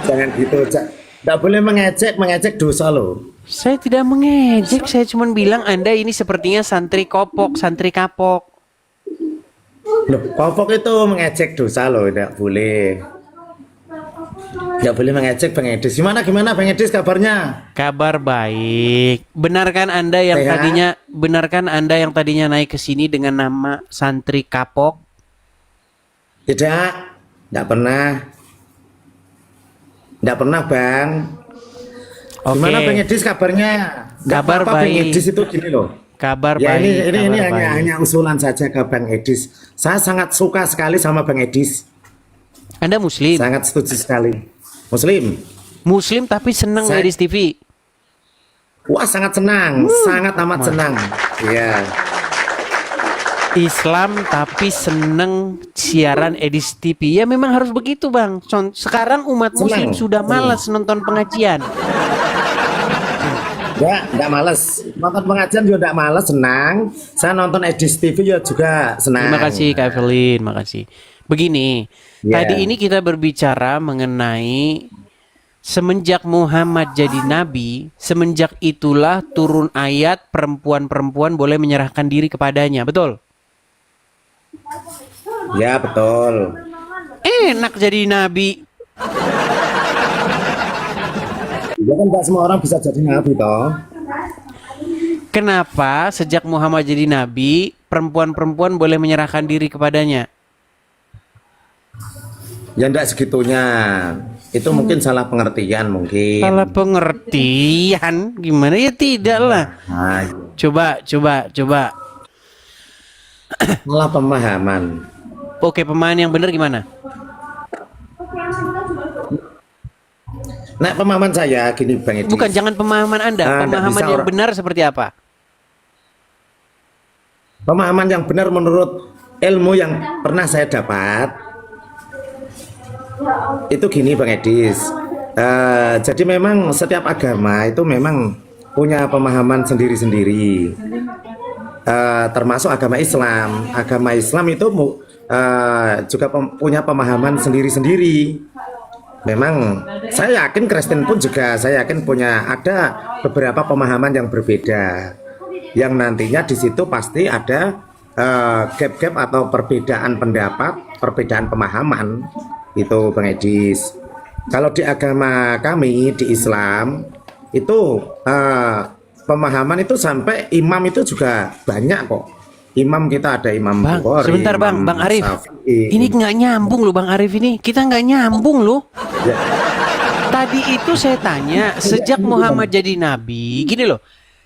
Jangan gitu, Cak. Nggak boleh mengejek dosa loh. Saya tidak mengejek, saya cuma bilang Anda ini sepertinya santri kopok, santri kapok. Loh, kopok itu mengejek dosa loh, nggak boleh. Nggak boleh mengejek Bang Edis. Gimana Bang Edis kabarnya? Kabar baik. Benarkan Anda yang Sehat? tadinya naik ke sini dengan nama santri kapok? Tidak, nggak pernah. Nggak pernah Bang. Oke. Gimana Bang Edis kabarnya? Nggak Kabar apa-apa Bang baik. Edis itu gini loh. Kabar Ya baik. ini Kabar baik. hanya usulan saja ke Bang Edis. Saya sangat suka sekali sama Bang Edis. Anda Muslim? Sangat setuju sekali. Muslim. Muslim tapi seneng Saya- Edis TV. Wah sangat senang, sangat amat senang. Iya. Islam tapi seneng siaran Edis TV. Ya memang harus begitu Bang. Sekarang umat Muslim Senang, sudah senang. malas nonton pengajian. Ya, nggak males. Nonton pengajian juga nggak males, senang. Saya nonton Edis TV juga senang. Terima kasih Kak Evelyn, makasih. Begini, Ya. tadi ini kita berbicara mengenai semenjak Muhammad jadi nabi, semenjak itulah turun ayat perempuan-perempuan boleh menyerahkan diri kepadanya, betul? Ya, betul. Enak jadi nabi. Ya kan nggak semua orang bisa jadi nabi toh. Kenapa sejak Muhammad jadi nabi, perempuan-perempuan boleh menyerahkan diri kepadanya? Ya nggak segitunya. Itu mungkin salah pengertian mungkin. Salah pengertian, gimana ya tidak lah. Nah, Coba. salah pemahaman. Oke, pemahaman yang benar gimana? Nah, pemahaman saya gini Bang Edis. Bukan, jangan pemahaman Anda. Nggak Pemahaman bisa yang orang. benar seperti apa? Pemahaman yang benar menurut ilmu yang pernah saya dapat itu gini Bang Edis. Jadi memang setiap agama itu memang punya pemahaman sendiri-sendiri. Termasuk agama Islam. Agama Islam itu juga punya pemahaman sendiri-sendiri. Memang saya yakin Kristen pun juga saya yakin punya ada beberapa pemahaman yang berbeda. Yang nantinya di situ pasti ada gap-gap atau perbedaan pendapat, perbedaan pemahaman itu Bang Edis. Kalau di agama kami di Islam itu pemahaman itu sampai imam itu juga banyak kok. Imam kita ada Imam Bang, Bukhari, sebentar Imam Bang Arif. Syafi'i. Ini nggak nyambung loh Bang Arif ini. Kita nggak nyambung loh. Ya, Tadi itu saya tanya, sejak Muhammad jadi nabi, gini loh.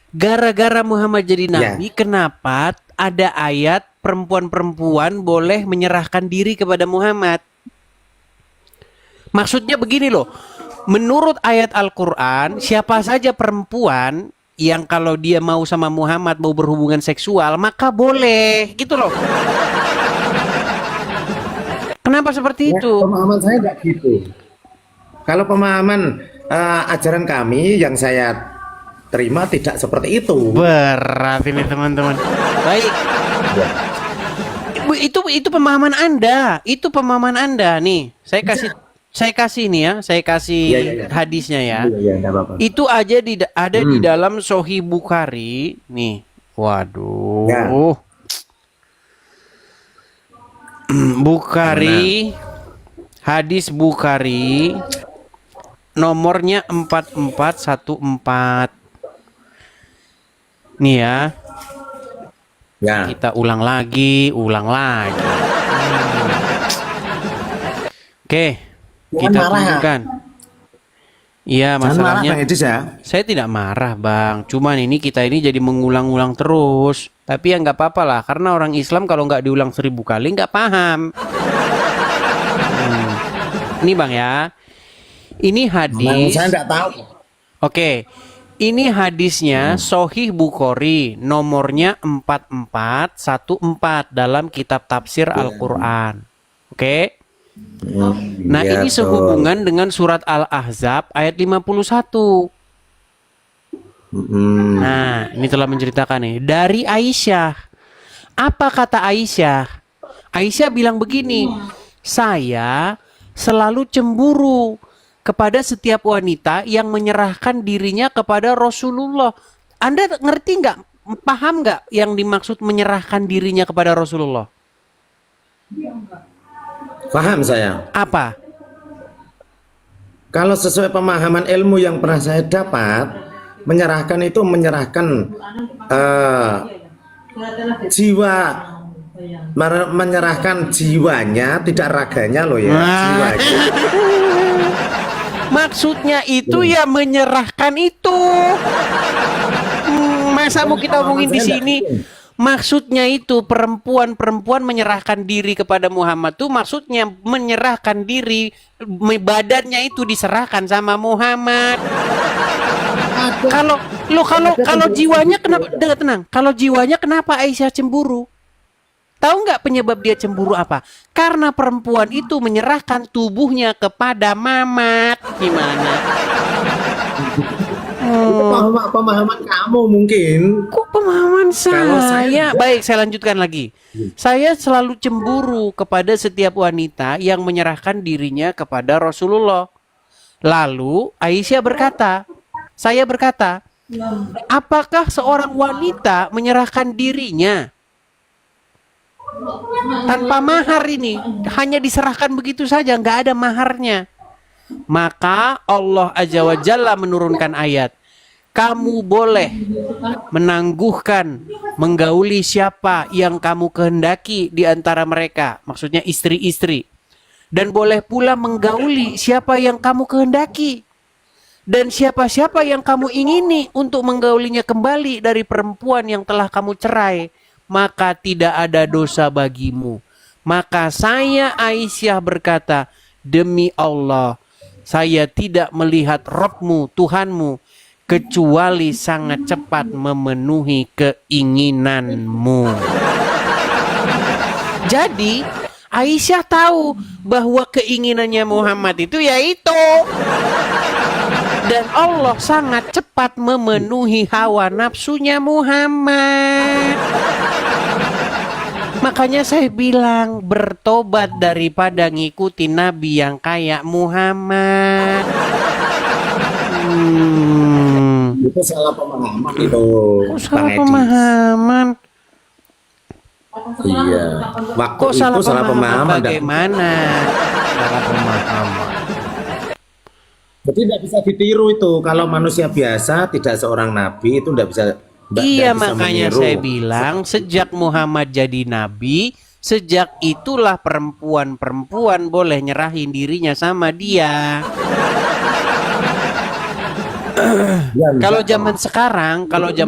Gara-gara Muhammad jadi nabi, kenapa ada ayat perempuan-perempuan boleh menyerahkan diri kepada Muhammad? Maksudnya begini loh. Menurut ayat Al-Quran, siapa saja perempuan yang kalau dia mau sama Muhammad mau berhubungan seksual, maka boleh, gitu loh. Kenapa seperti ya, itu? pemahaman saya enggak gitu. Kalau pemahaman ajaran kami yang saya terima tidak seperti itu. Berat ini teman-teman. Baik. Itu pemahaman Anda. Itu pemahaman Anda nih. Saya kasih nih ya. Saya kasih Ya. hadisnya ya. Iya, enggak apa-apa. Itu aja ada di dalam Sahih Bukhari nih. Waduh. Ya. Bukhari. Hadis Bukhari nomornya 4414. Nih ya. Ya. Kita ulang lagi. Oke, kita marah. tunjukkan. Iya, Jangan marah masalahnya Bang Edis ya. saya tidak marah, Bang. Cuman ini kita ini jadi mengulang-ulang terus. Tapi ya nggak apa-apa lah, karena orang Islam kalau nggak diulang 1000 kali nggak paham. Ini Bang ya. Ini Memang hadis. saya enggak tahu. Oke. Ini hadisnya Sahih Bukhari, nomornya 4414 dalam kitab tafsir Al-Qur'an. Oke. Nah, Iya, ini toh. sehubungan dengan surat Al-Ahzab ayat 51. Mm-mm. Nah, ini telah menceritakan nih dari Aisyah. Apa kata Aisyah? Aisyah bilang begini, saya selalu cemburu kepada setiap wanita yang menyerahkan dirinya kepada Rasulullah. Anda ngerti nggak, paham nggak yang dimaksud menyerahkan dirinya kepada Rasulullah? Paham saya. Apa? Kalau sesuai pemahaman ilmu yang pernah saya dapat, menyerahkan itu menyerahkan jiwa, menyerahkan jiwanya, tidak raganya loh ya, jiwanya. Maksudnya itu ya menyerahkan itu. Masa mau kita omongin di sini? Maksudnya itu perempuan menyerahkan diri kepada Muhammad tuh maksudnya menyerahkan diri, badannya itu diserahkan sama Muhammad. Kalau jiwanya kenapa? Tenang. Kalau jiwanya kenapa Aisyah cemburu? Tahu nggak penyebab dia cemburu apa? Karena perempuan itu menyerahkan tubuhnya kepada Mamat. Gimana? Itu pemahaman kamu mungkin. Kok pemahaman Kalau saya? Baik, saya lanjutkan lagi. Saya selalu cemburu kepada setiap wanita yang menyerahkan dirinya kepada Rasulullah. Lalu Aisyah berkata, saya berkata, apakah seorang wanita menyerahkan dirinya tanpa mahar ini? Hanya diserahkan begitu saja, nggak ada maharnya. Maka Allah Azza wa Jalla menurunkan ayat, kamu boleh menangguhkan, menggauli siapa yang kamu kehendaki di antara mereka. Maksudnya istri-istri. Dan boleh pula menggauli siapa yang kamu kehendaki. Dan siapa-siapa yang kamu ingini untuk menggaulinya kembali dari perempuan yang telah kamu cerai, maka tidak ada dosa bagimu. Maka saya Aisyah berkata, demi Allah, saya tidak melihat Rabbmu, Tuhanmu, kecuali sangat cepat memenuhi keinginanmu. Jadi Aisyah tahu bahwa keinginannya Muhammad itu yaitu, dan Allah sangat cepat memenuhi hawa nafsunya Muhammad. Makanya saya bilang bertobat daripada ngikutin Nabi yang kayak Muhammad. Itu salah pemahaman itu. Kok salah pemahaman? Iya. Waktu Kok itu salah pemahaman. Bagaimana? Salah pemahaman. Jadi tidak bisa ditiru itu. Kalau manusia biasa, tidak seorang nabi itu tidak bisa. Iya, makanya saya bilang sejak Muhammad jadi nabi, sejak itulah perempuan-perempuan boleh nyerahin dirinya sama dia. Kalau zaman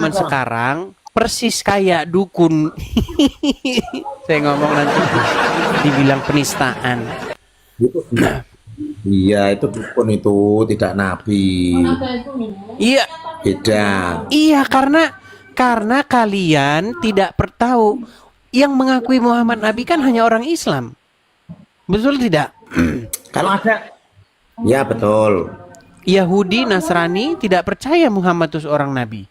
sekarang persis kayak dukun. Saya ngomong nanti dibilang penistaan. Iya, itu dukun itu, tidak nabi. Iya. Beda. Iya, karena kalian tidak tahu yang mengakui Muhammad Nabi kan hanya orang Islam. Betul tidak? Kalau ada, ya betul. Yahudi, Nasrani tidak percaya Muhammad itu seorang nabi.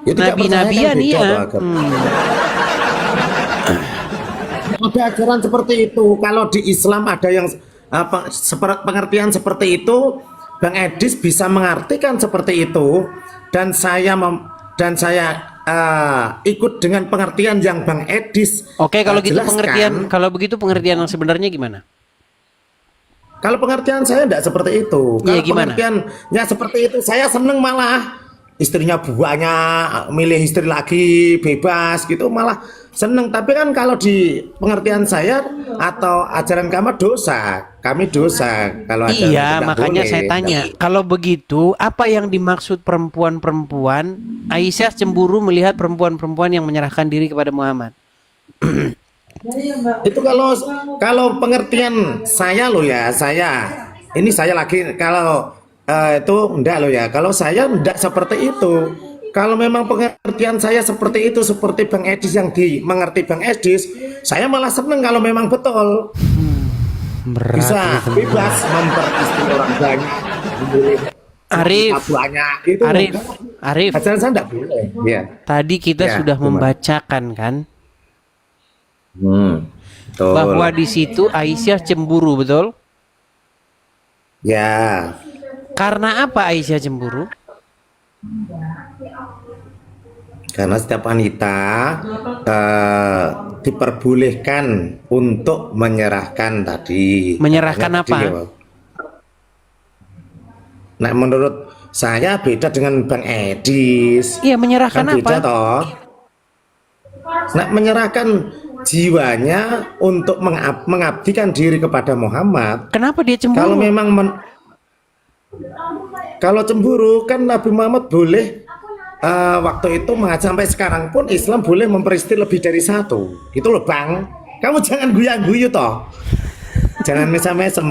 Ya, Nabi-nabian kan iya. Ada ajaran seperti itu. Kalau di Islam ada yang pengertian seperti itu, Bang Edis bisa mengartikan seperti itu, dan saya ikut dengan pengertian yang Bang Edis. Oke, kalau gitu jelaskan. begitu pengertian yang sebenarnya gimana? Kalau pengertian saya tidak seperti itu. Iya, Kalau gimana? pengertiannya seperti itu, saya seneng malah. Istrinya banyak, milih istri lagi, bebas gitu, malah seneng. Tapi kan kalau di pengertian saya atau ajaran kami dosa. Kami dosa. Kalau ajaran Iya, tidak makanya boleh. saya tanya. Kalau begitu, apa yang dimaksud perempuan-perempuan? Aisyah cemburu melihat perempuan-perempuan yang menyerahkan diri kepada Muhammad. Itu kalau pengertian saya loh ya, saya lagi kalau itu enggak loh ya. Kalau saya enggak seperti itu. Kalau memang pengertian saya seperti itu, seperti Bang Edis yang dimengerti Bang Edis, saya malah seneng kalau memang betul. Berat Bisa itu. bebas memperistri orang banyak, memilih Arif, banyak itu. Arif. Ajaran saya enggak boleh. Ya. Tadi kita Ya, sudah gimana? membacakan kan Betul. Bahwa di situ Aisyah cemburu, betul? Ya, Karena apa Aisyah cemburu? karena setiap wanita diperbolehkan untuk menyerahkan tadi. Menyerahkan Katanya apa? tadi, ya. Nah, menurut saya beda dengan Bang Edis. Iya, menyerahkan Kan beda apa? toh. Nah, menyerahkan jiwanya untuk mengabdikan diri kepada Muhammad. Kenapa dia Kalau cemburu? memang kalau cemburu kan Nabi Muhammad boleh waktu itu sampai sekarang pun Islam boleh memperistri lebih dari satu. Itu loh Bang. Kamu jangan guyu-guyu toh. Jangan mesem-mesem.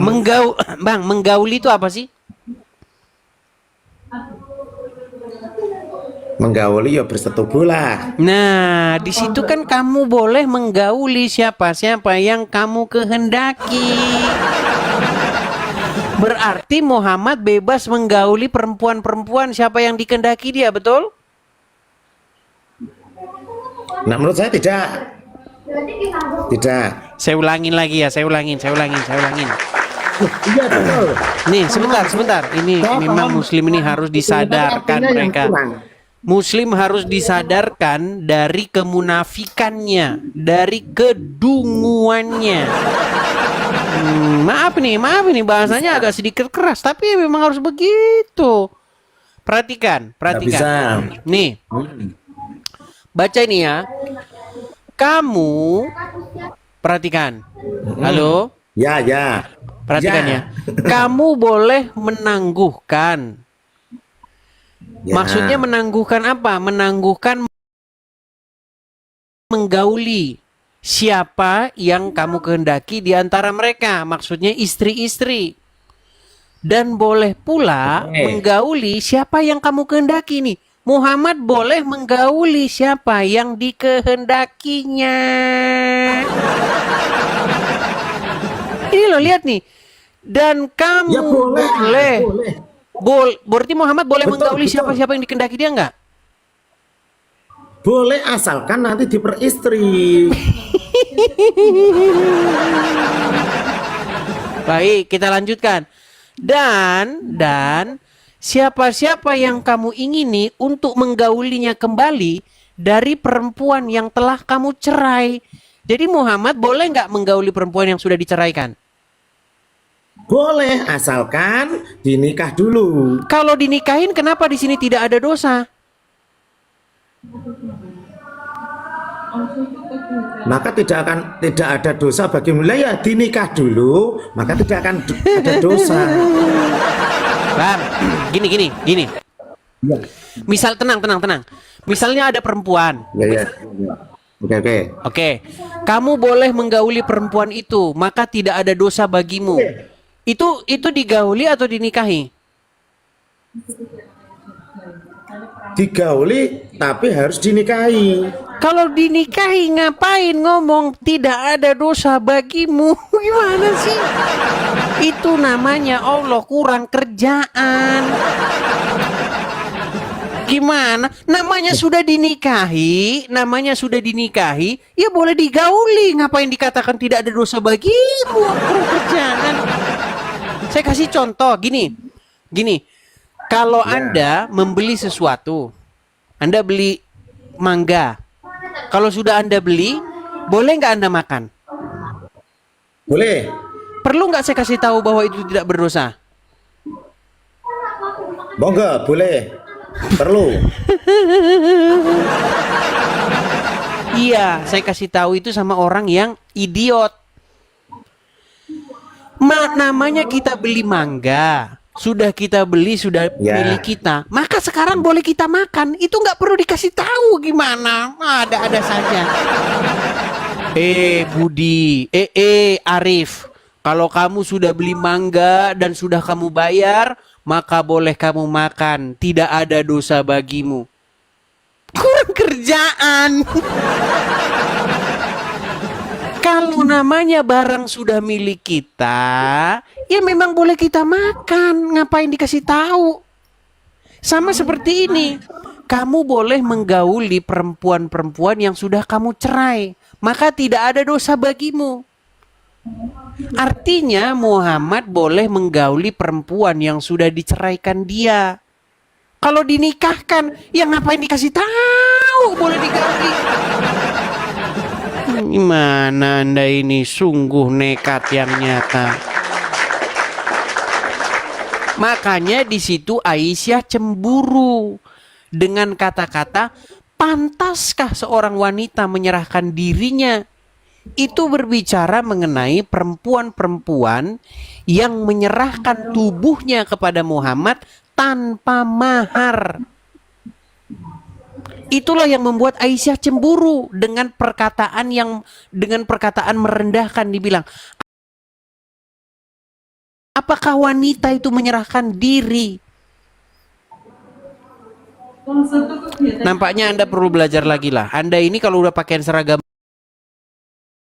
Bang, menggauli itu apa sih? Menggauli ya bersetubuh lah. Nah, di situ kan kamu boleh menggauli siapa-siapa yang kamu kehendaki. Berarti Muhammad bebas menggauli perempuan-perempuan siapa yang dikehendaki dia, betul? Nah, menurut saya tidak. Tidak. Saya ulangin lagi ya, saya ulangin. Iya betul. Nih, sebentar. Ini memang Muslim ini harus disadarkan mereka. Muslim harus disadarkan dari kemunafikannya, dari kedunguannya. Maaf nih, bahasanya agak sedikit keras, tapi memang harus begitu. Perhatikan. Nggak bisa. Nih, baca ini ya. Kamu perhatikan. Halo? Ya. Perhatikan Ya. ya. Kamu boleh menangguhkan. Ya. Maksudnya menangguhkan apa? Menangguhkan menggauli siapa yang kamu kehendaki di antara mereka. Maksudnya istri-istri. Dan boleh pula menggauli siapa yang kamu kehendaki nih. Muhammad boleh menggauli siapa yang dikehendakinya. Ini loh, lihat nih. Dan kamu Ya boleh. berarti Muhammad boleh Betul, menggauli betul. siapa-siapa yang dikehendaki dia nggak? Boleh asalkan nanti diperistri. Baik, kita lanjutkan. Dan siapa-siapa yang kamu ingini untuk menggaulinya kembali dari perempuan yang telah kamu cerai. Jadi Muhammad boleh nggak menggauli perempuan yang sudah diceraikan? Boleh asalkan dinikah dulu. Kalau dinikahin, kenapa di sini tidak ada dosa? Maka tidak ada dosa bagi mulai ya dinikah dulu, maka tidak akan ada dosa. Bang, gini. Ya. Misal tenang. Misalnya ada perempuan. Ya. Oke. Oke, kamu boleh menggauli perempuan itu, maka tidak ada dosa bagimu. Itu digauli atau dinikahi? Digauli tapi harus dinikahi. Kalau dinikahi ngapain ngomong tidak ada dosa bagimu? Gimana sih? Itu namanya Allah kurang kerjaan. Gimana? Namanya sudah dinikahi, ya boleh digauli. Ngapain dikatakan tidak ada dosa bagimu? Kurang kerjaan. Saya kasih contoh gini. Kalau Anda membeli sesuatu, Anda beli mangga. Kalau sudah Anda beli, boleh nggak Anda makan? Boleh. Perlu nggak saya kasih tahu bahwa itu tidak berdosa? Monggo, boleh. Perlu. Iya, saya kasih tahu itu sama orang yang idiot. Namanya kita beli mangga, sudah kita beli, sudah milik kita, maka sekarang boleh kita makan. Itu nggak perlu dikasih tahu gimana, ada saja. Budi, Arif, kalau kamu sudah beli mangga dan sudah kamu bayar, maka boleh kamu makan, tidak ada dosa bagimu. Kurang kerjaan. Kalau namanya barang sudah milik kita, ya memang boleh kita makan. Ngapain dikasih tahu? Sama seperti ini. Kamu boleh menggauli perempuan-perempuan yang sudah kamu cerai. maka tidak ada dosa bagimu. Artinya Muhammad boleh menggauli perempuan yang sudah diceraikan dia. Kalau dinikahkan, ya ngapain dikasih tahu boleh digauli? Gimana Anda ini, sungguh nekat yang nyata. Makanya di situ Aisyah cemburu dengan kata-kata, pantaskah seorang wanita menyerahkan dirinya? Itu berbicara mengenai perempuan-perempuan yang menyerahkan tubuhnya kepada Muhammad tanpa mahar. Itulah yang membuat Aisyah cemburu dengan perkataan merendahkan. Dibilang, apakah wanita itu menyerahkan diri? Nampaknya Anda perlu belajar lagi lah. Anda ini kalau udah pakaian seragam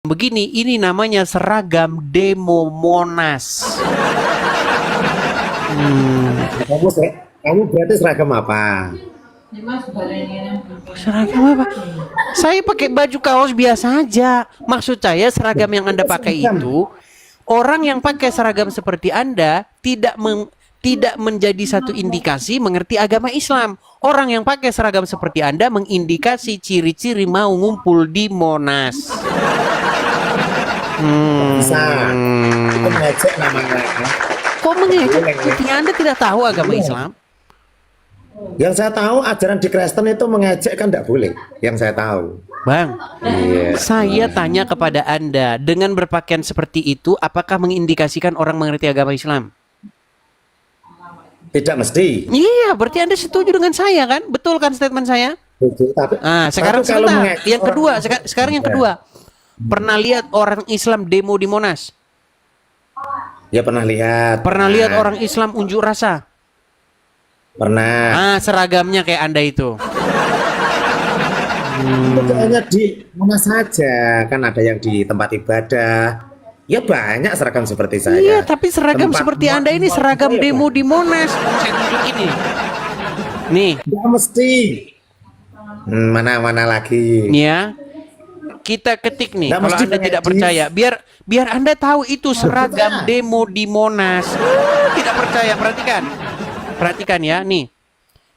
begini, ini namanya seragam demo Monas. Kamu berarti seragam apa? Seragam apa? Saya pakai baju kaos biasa aja. Maksud saya seragam yang Anda pakai itu, orang yang pakai seragam seperti Anda tidak menjadi satu indikasi mengerti agama Islam. Orang yang pakai seragam seperti Anda mengindikasi ciri-ciri mau ngumpul di Monas. Bisa. Itu mengejek namanya. Kok mengejek? Artinya Anda tidak tahu agama Islam? Yang saya tahu ajaran di Kristen itu mengejek kan tidak boleh. Yang saya tahu. Bang, saya tanya kepada Anda, dengan berpakaian seperti itu, apakah mengindikasikan orang mengerti agama Islam? Tidak mesti. Iya, berarti Anda setuju dengan saya kan? Betul kan statement saya? Sekarang sebentar. Yang kedua, sekarang yang kedua. Pernah lihat orang Islam demo di Monas? Ya pernah lihat. Pernah lihat orang Islam unjuk rasa? Pernah. Seragamnya kayak Anda itu. Itu hanya di mana saja, kan ada yang di tempat ibadah. Ya banyak seragam seperti saya. Iya, tapi seragam Tempat seperti Anda ini seragam demo di Monas. Saya tunjuk ini. Nih. Ya mesti. Mana lagi. Ya. Kita ketik nih, Nggak kalau mesti Anda tidak medis. percaya, biar Anda tahu itu seragam demo di Monas. Tidak percaya, perhatikan ya, nih.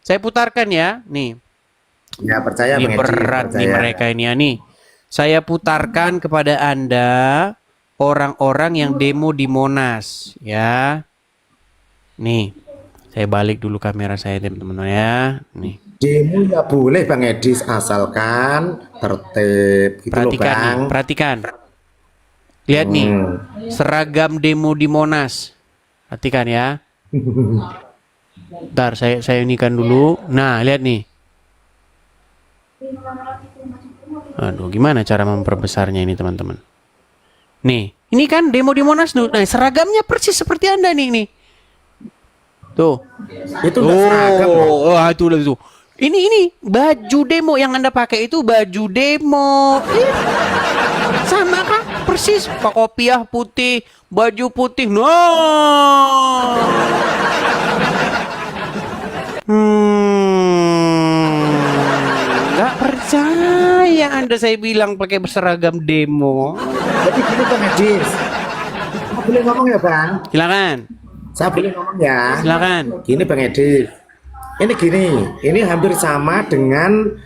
Saya putarkan ya, nih. Ya percaya. Ini berat nih mereka ini ya, nih. Saya putarkan kepada Anda orang-orang yang demo di Monas, ya. Nih, saya balik dulu kamera saya teman-teman ya, nih. Demo ya boleh Bang Edis, asalkan tertib gitu loh Bang. Perhatikan. Lihat nih, seragam demo di Monas. Perhatikan ya. Bentar, saya unikan dulu. Nah, lihat nih. Aduh, gimana cara memperbesarnya ini teman-teman? Nih, ini kan demo di Monas. Nah, seragamnya persis seperti Anda nih. Tuh. Itu seragam. Itu. Ini baju demo yang Anda pakai itu baju demo. Sama kan? Persis. Kopiah putih, baju putih. Nggak percaya Anda, saya bilang pakai berseragam demo. Jadi gini Bang Edis. Saya boleh ngomong ya Bang? Silakan. Saya boleh ngomong ya? Silakan. Gini Bang Edis. Ini hampir sama dengan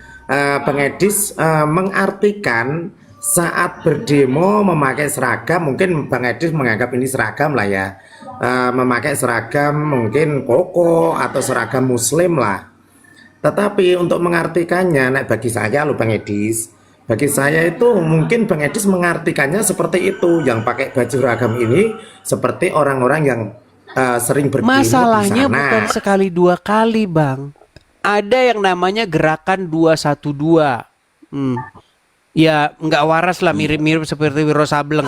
Bang Edis mengartikan saat berdemo memakai seragam, mungkin Bang Edis menganggap ini seragam lah ya, memakai seragam mungkin koko atau seragam muslim lah. Tetapi untuk mengartikannya, bagi saya loh Bang Edis, bagi saya itu mungkin Bang Edis mengartikannya seperti itu, yang pakai baju seragam ini seperti orang-orang yang sering berdemo. Masalahnya di sana. bukan sekali dua kali Bang. Ada yang namanya gerakan 212. Ya nggak waras lah, mirip-mirip seperti Wiro Sableng.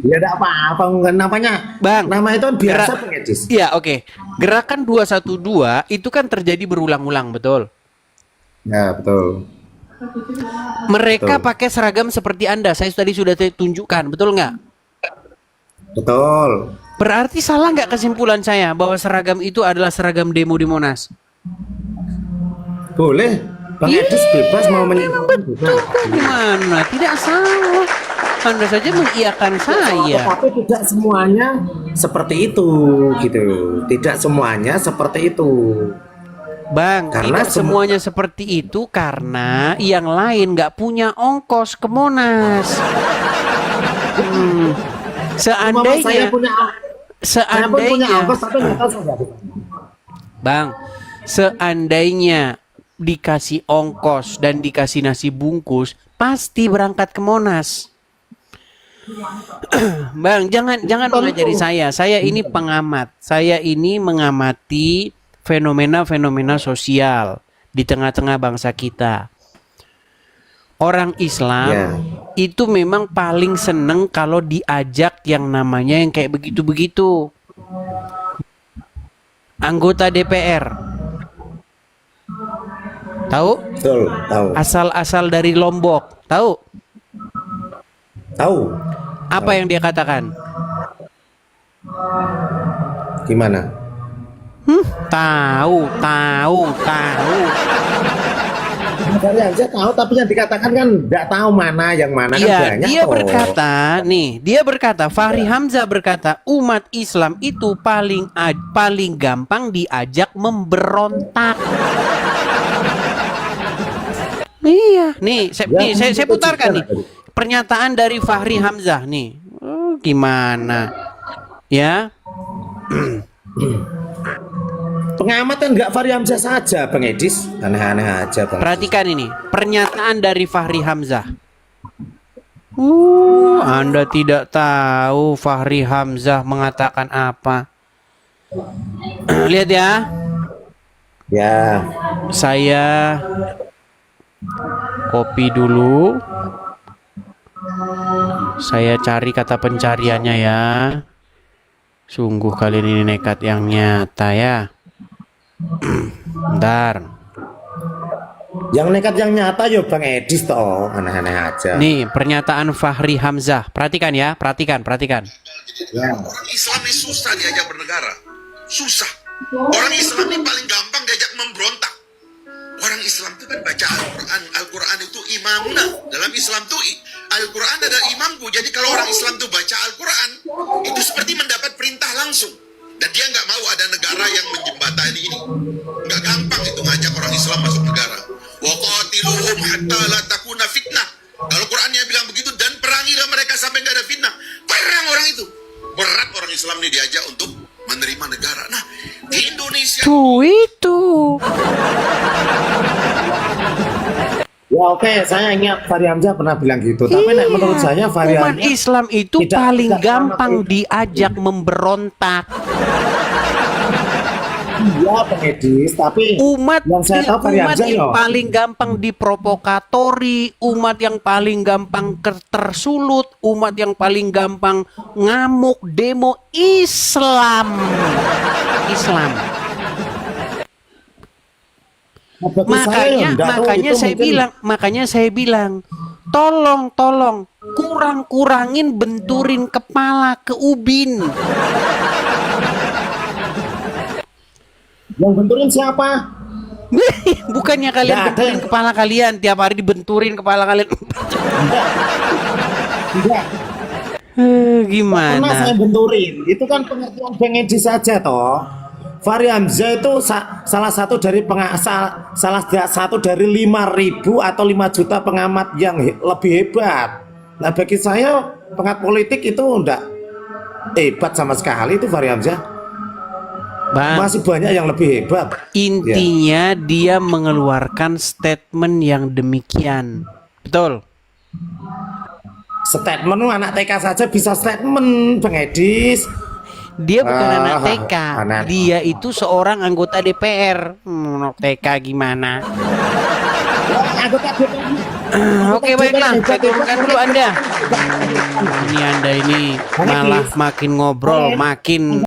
Ya tidak apa-apa, namanya Bang, nama itu biasa Bang Edis. Iya, oke. Gerakan 212 itu kan terjadi berulang-ulang, betul? Ya betul. Mereka Betul. pakai seragam seperti Anda. Saya tadi sudah tunjukkan, betul nggak? Betul. Berarti salah nggak kesimpulan saya bahwa seragam itu adalah seragam demo di Monas? Boleh. Bang Edis bebas mau menyimpulkan bebas. Gimana? Tidak salah. Anda saja mengiyakan saya. Tapi tidak semuanya seperti itu, gitu. Tidak semuanya seperti itu. Bang, Karena tidak semuanya seperti itu karena yang lain nggak punya ongkos ke Monas. Seandainya, saya pun punya ongkos, tapi nggak tahu saya. Bang, seandainya dikasih ongkos dan dikasih nasi bungkus, pasti berangkat ke Monas. Bang, jangan mengajari saya. Saya ini pengamat. Saya ini mengamati fenomena-fenomena sosial di tengah-tengah bangsa kita. Orang Islam itu memang paling seneng kalau diajak yang namanya yang kayak begitu-begitu. Anggota DPR. Tahu? Betul, tahu. Asal-asal dari Lombok. Tahu? Tahu. Apa yang dia katakan? Gimana? Tahu. Dari aja tahu, tapi yang dikatakan kan nggak tahu mana yang mana kan Iya, banyak. dia toh. berkata, Fahri Hamzah berkata, umat Islam itu paling gampang diajak memberontak. Iya, nih, saya putarkan nih. Pernyataan dari Fahri Hamzah nih. Gimana? Ya. Pengamatan nggak Fahri Hamzah saja, Bang Edis. Aneh-aneh aja, Bang. Perhatikan ini, pernyataan dari Fahri Hamzah. Anda tidak tahu Fahri Hamzah mengatakan apa. Lihat ya. Ya. Saya copy dulu. Saya cari kata pencariannya ya. Sungguh kalian ini nekat yang nyata ya. Bentar. Yang nekat yang nyata yo Bang Edis toh, aneh-aneh aja. Nih pernyataan Fahri Hamzah. Perhatikan ya, perhatikan. Ya. Orang Islam ini susah diajak bernegara. Susah. Orang Islam ini paling gampang diajak memberontak. Orang Islam itu kan baca Al-Quran. Al-Quran itu imamuna. Dalam Islam itu Al-Quran ada imamku. Jadi kalau orang Islam itu baca Al-Quran, itu seperti mendapat perintah langsung. Dan dia nggak mau ada negara yang menjembatani ini. Nggak gampang itu ngajak orang Islam masuk negara. Wa qatiluhum hatta la takuna fitnah. Kalau Qurannya bilang begitu, dan perangilah mereka sampai nggak ada fitnah. Perang orang itu. Berat orang Islam ini diajak untuk menerima negara. Nah, di Indonesia Tuh itu. Ya oke, saya ingat Fahri Hamzah pernah bilang gitu. Tapi nek menurut saya Fahri Umat Hamzah Islam itu tidak- paling tidak gampang sama- diajak memberontak. iya Bang Edis, tapi Umat yang saya tahu Fahri umat Hamzah yang yo. paling gampang diprovokatori, umat yang paling gampang tersulut, umat yang paling gampang ngamuk, demo Islam. Nah, bagi saya yo, nggak tahu Makanya itu saya mungkin- bilang, tolong kurangin benturin kepala ke ubin. Yang benturin siapa? Bukannya kalian Nggak ada benturin yang- kepala kalian, tiap hari dibenturin kepala kalian. Enggak. Pernah Gimana? saya benturin. Itu kan pengertian Bang Edis saja toh. Fahri Hamzah itu salah satu dari salah satu dari 5.000 atau 5 juta pengamat yang lebih hebat. Nah bagi saya pengamat politik itu enggak hebat sama sekali itu Fahri Hamzah. Bang, Masih banyak yang lebih hebat. intinya dia mengeluarkan statement yang demikian. Betul. Statement anak TK saja bisa statement Bang Edis. Dia bukan anak TK. anak- Dia itu seorang anggota DPR. Anak TK gimana? Anggota Oke baiklah, saya turunkan dulu Anda. Ini Anda ini malah makin ngobrol, makin